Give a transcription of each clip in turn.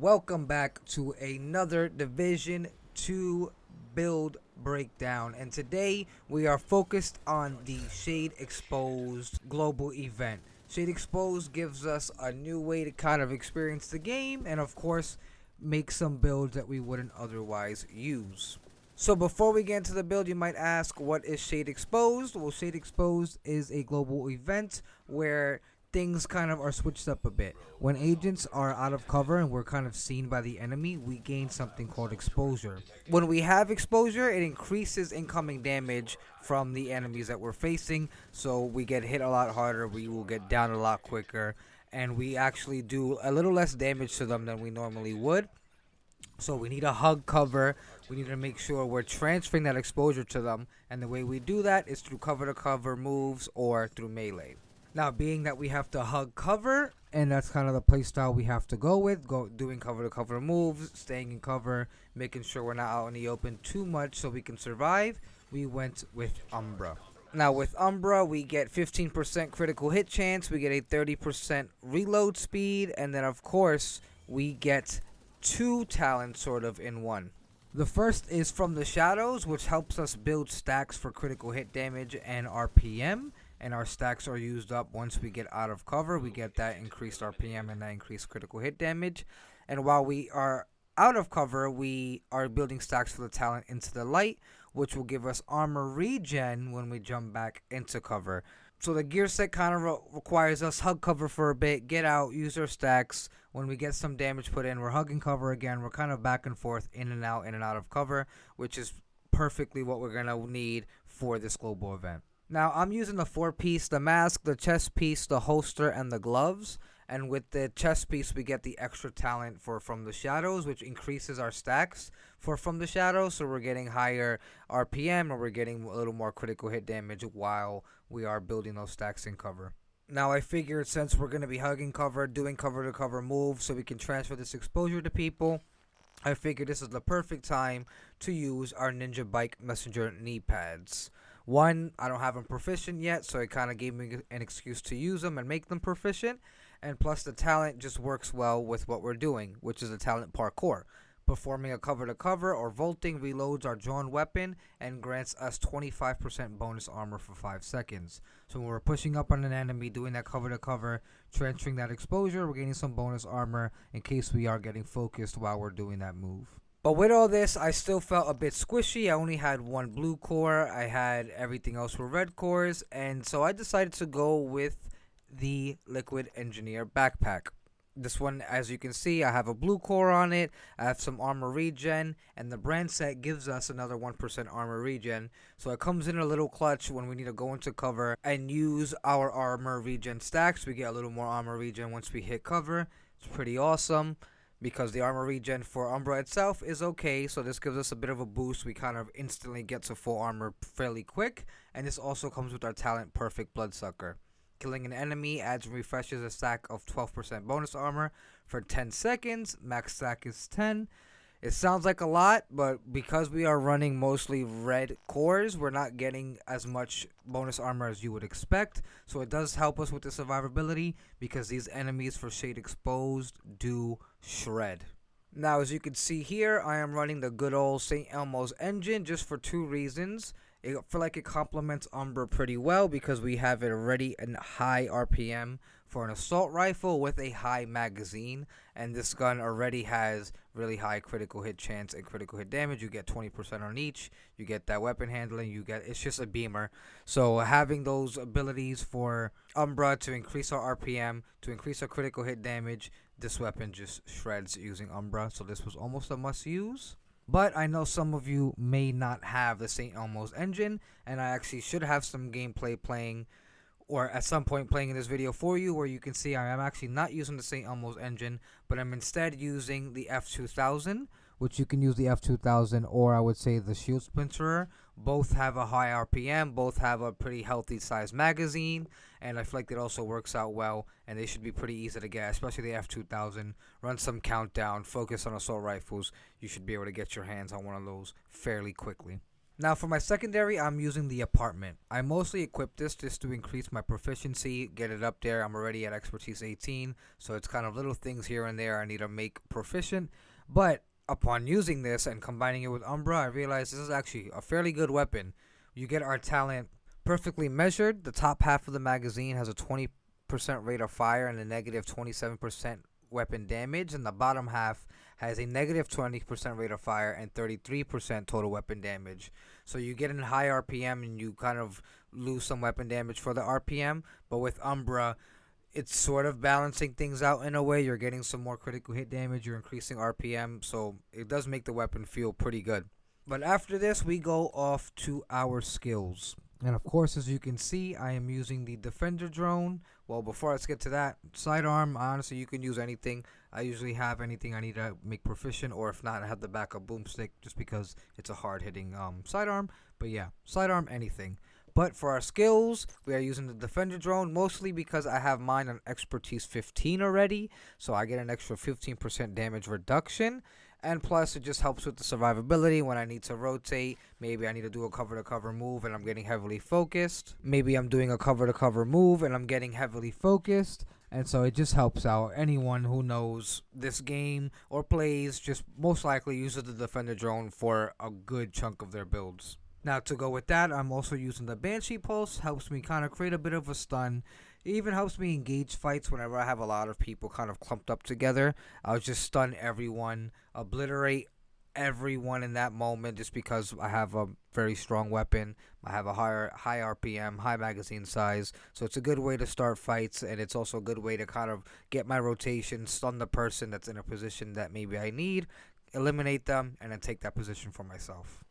welcome back to another Division 2 build breakdown. And today we are focused on the SHD Exposed global event. SHD Exposed gives us a new way to kind of experience the game and, of course, make some builds that we wouldn't otherwise use. So before we get into the build, you might ask, what is SHD Exposed? Well, SHD Exposed is a global event where things kind of are switched up a bit. When agents are out of cover and we're kind of seen by the enemy, we gain something called exposure. When we have exposure, it increases incoming damage from the enemies that we're facing, so we get hit a lot harder, we will get down a lot quicker, and we actually do a little less damage to them than we normally would. So we need a hug cover. We need to make sure we're transferring that exposure to them, and the way we do that is through cover to cover moves or through melee. Now, being that we have to hug cover, and that's kind of the playstyle we have to go with, doing cover to cover moves, staying in cover, making sure we're not out in the open too much so we can survive, we went with Umbra. Now, with Umbra, we get 15% critical hit chance, we get a 30% reload speed, and then, of course, we get two talents sort of in one. The first is From the Shadows, which helps us build stacks for critical hit damage and RPM. And our stacks are used up once we get out of cover. We get that increased RPM and that increased critical hit damage. And while we are out of cover, we are building stacks for the talent Into the Light, which will give us armor regen when we jump back into cover. So the gear set kind of requires us hug cover for a bit, get out, use our stacks. When we get some damage put in, we're hugging cover again. We're kind of back and forth, in and out of cover, which is perfectly what we're going to need for this global event. Now, I'm using the 4-piece, the mask, the chest piece, the holster, and the gloves. And with the chest piece, we get the extra talent for From the Shadows, which increases our stacks for From the Shadows. So we're getting higher RPM, or we're getting a little more critical hit damage while we are building those stacks in cover. Now, I figured since we're going to be hugging cover, doing cover-to-cover moves so we can transfer this exposure to people, I figured this is the perfect time to use our Ninja Bike Messenger knee pads. One, I don't have them proficient yet, so it kind of gave me an excuse to use them and make them proficient. And plus, the talent just works well with what we're doing, which is the talent Parkour. Performing a cover-to-cover or vaulting reloads our drawn weapon and grants us 25% bonus armor for 5 seconds. So when we're pushing up on an enemy, doing that cover-to-cover, transferring that exposure, we're getting some bonus armor in case we are getting focused while we're doing that move. But with all this, I still felt a bit squishy. I only had one blue core. I had everything else were red cores. And so I decided to go with the Liquid Engineer backpack. This one, as you can see, I have a blue core on it. I have some armor regen. And the brand set gives us another 1% armor regen. So it comes in a little clutch when we need to go into cover and use our armor regen stacks. We get a little more armor regen once we hit cover. It's pretty awesome, because the armor regen for Umbra itself is okay, so this gives us a bit of a boost. We kind of instantly get to full armor fairly quick, and this also comes with our talent Perfect Bloodsucker. Killing an enemy adds and refreshes a stack of 12% bonus armor for 10 seconds. Max stack is 10. It sounds like a lot, but because we are running mostly red cores, we're not getting as much bonus armor as you would expect. So it does help us with the survivability, because these enemies for SHD Exposed do shred. Now, as you can see here, I am running the good old St. Elmo's engine just for 2 reasons. I feel like it complements Umbra pretty well because we have it already in high RPM for an assault rifle with a high magazine, and this gun already has really high critical hit chance and critical hit damage. You get 20% on each. You get that weapon handling. It's just a beamer. So having those abilities for Umbra to increase our RPM, to increase our critical hit damage, this weapon just shreds using Umbra. So this was almost a must use. But I know some of you may not have the St. Elmo's engine, and I actually should have some gameplay playing, or at some point playing in this video for you, where you can see I am actually not using the St. Elmo's engine, but I'm instead using the F2000, which you can use the F2000, or I would say the Shield Splinterer. Both have a high RPM, both have a pretty healthy sized magazine, and I feel like it also works out well, and they should be pretty easy to get, especially the F2000. Run some countdown, focus on assault rifles, you should be able to get your hands on one of those fairly quickly. Now for my secondary, I'm using the apartment. I mostly equip this just to increase my proficiency, get it up there. I'm already at expertise 18, so it's kind of little things here and there I need to make proficient. But upon using this and combining it with Umbra, I realized this is actually a fairly good weapon. You get our talent perfectly measured. The top half of the magazine has a 20% rate of fire and a negative 27% weapon damage, and the bottom half has a negative 20% rate of fire and 33% total weapon damage. So you get in high RPM and you kind of lose some weapon damage for the RPM, but with Umbra, it's sort of balancing things out in a way. You're getting some more critical hit damage, you're increasing RPM, so it does make the weapon feel pretty good. But after this, we go off to our skills. And of course, as you can see, I am using the Defender drone. Well, before let's get to that, sidearm, honestly, you can use anything. I usually have anything I need to make proficient, or if not, I have the backup boomstick just because it's a hard-hitting sidearm. But yeah, sidearm, anything. But for our skills, we are using the Defender drone, mostly because I have mine on expertise 15 already, so I get an extra 15% damage reduction. And plus, it just helps with the survivability when I need to rotate. Maybe I need to do a cover-to-cover move and I'm getting heavily focused. Maybe I'm doing a cover-to-cover move and I'm getting heavily focused. And so it just helps out. Anyone who knows this game or plays just most likely uses the Defender drone for a good chunk of their builds. Now, to go with that, I'm also using the Banshee Pulse. Helps me kind of create a bit of a stun. It even helps me engage fights whenever I have a lot of people kind of clumped up together. I'll just stun everyone, obliterate everyone in that moment just because I have a very strong weapon. I have a high RPM, high magazine size. So it's a good way to start fights, and it's also a good way to kind of get my rotation, stun the person that's in a position that maybe I need, eliminate them, and then take that position for myself.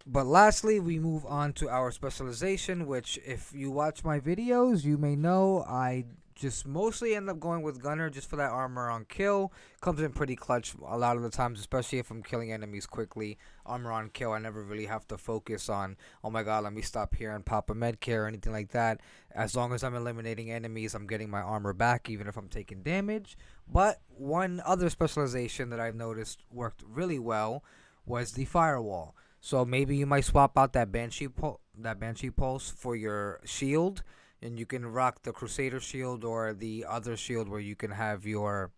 But lastly, we move on to our specialization, which if you watch my videos, you may know I just mostly end up going with Gunner just for that armor on kill. Comes in pretty clutch a lot of the times, especially if I'm killing enemies quickly. Armor on kill, I never really have to focus on, oh my god, let me stop here and pop a med care or anything like that. As long as I'm eliminating enemies, I'm getting my armor back, even if I'm taking damage. But one other specialization that I've noticed worked really well was the firewall. So maybe you might swap out that Banshee Pulse for your shield, and you can rock the Crusader shield or the other shield where you can have your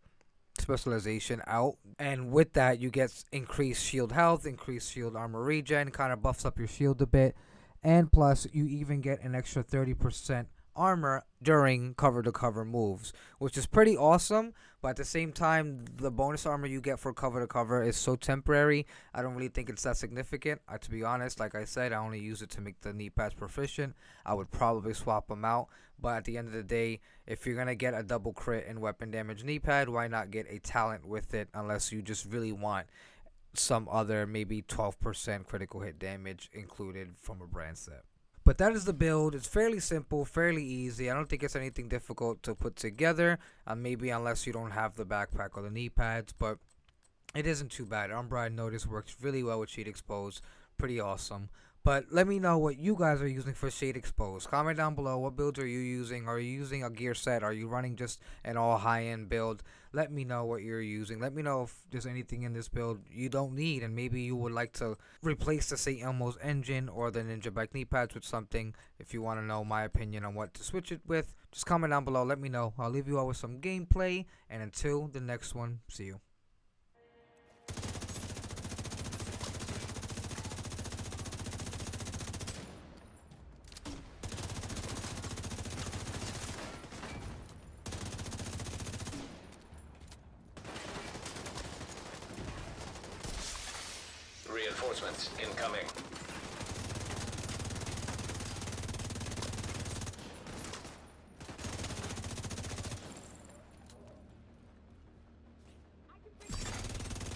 specialization out. And with that, you get increased shield health, increased shield armor regen, kind of buffs up your shield a bit. And plus, you even get an extra 30% armor during cover-to-cover moves, which is pretty awesome. But at the same time, the bonus armor you get for cover-to-cover is so temporary, I don't really think it's that significant. To be honest, like I said, I only use it to make the knee pads proficient. I would probably swap them out. But at the end of the day, if you're going to get a double crit and weapon damage knee pad, why not get a talent with it, unless you just really want some other maybe 12% critical hit damage included from a brand set. But that is the build. It's fairly simple, fairly easy. I don't think it's anything difficult to put together. Maybe unless you don't have the backpack or the knee pads. But it isn't too bad. Umbra, I noticed, works really well with SHD Exposed. Pretty awesome. But let me know what you guys are using for SHD Exposed. Comment down below. What builds are you using? Are you using a gear set? Are you running just an all high-end build? Let me know what you're using. Let me know if there's anything in this build you don't need, and maybe you would like to replace the St. Elmo's engine or the Ninja Bike knee pads with something. If you want to know my opinion on what to switch it with, just comment down below. Let me know. I'll leave you all with some gameplay, and until the next one, see you. Reinforcements incoming.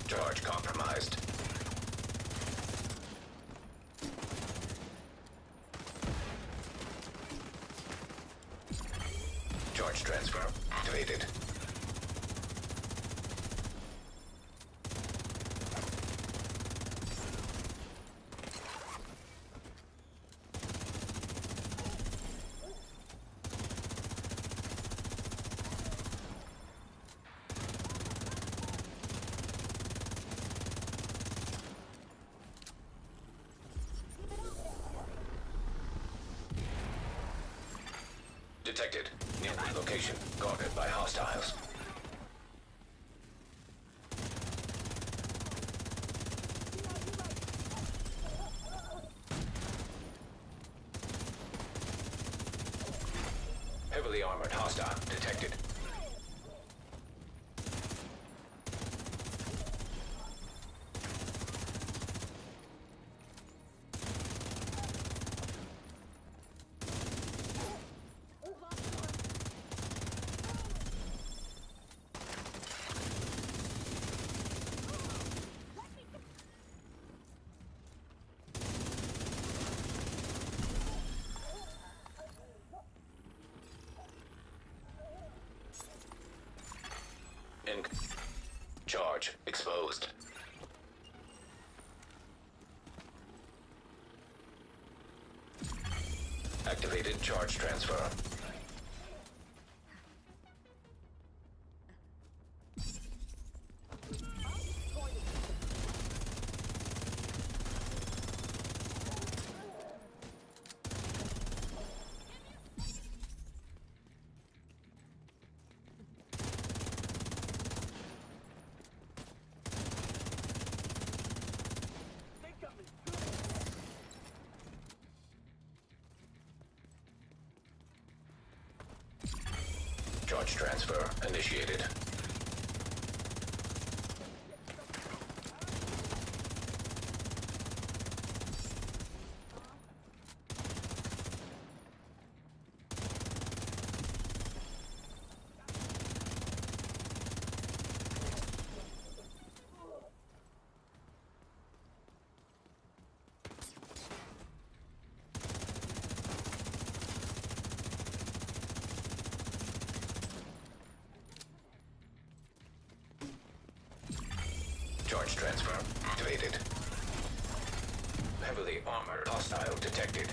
Charge compromised. Charge transfer activated. detected. Nearby location guarded by hostiles. Heavily armored hostile detected. In charge exposed. Activated charge transfer. Charge transfer initiated. Charge transfer activated. Heavily armored hostile detected.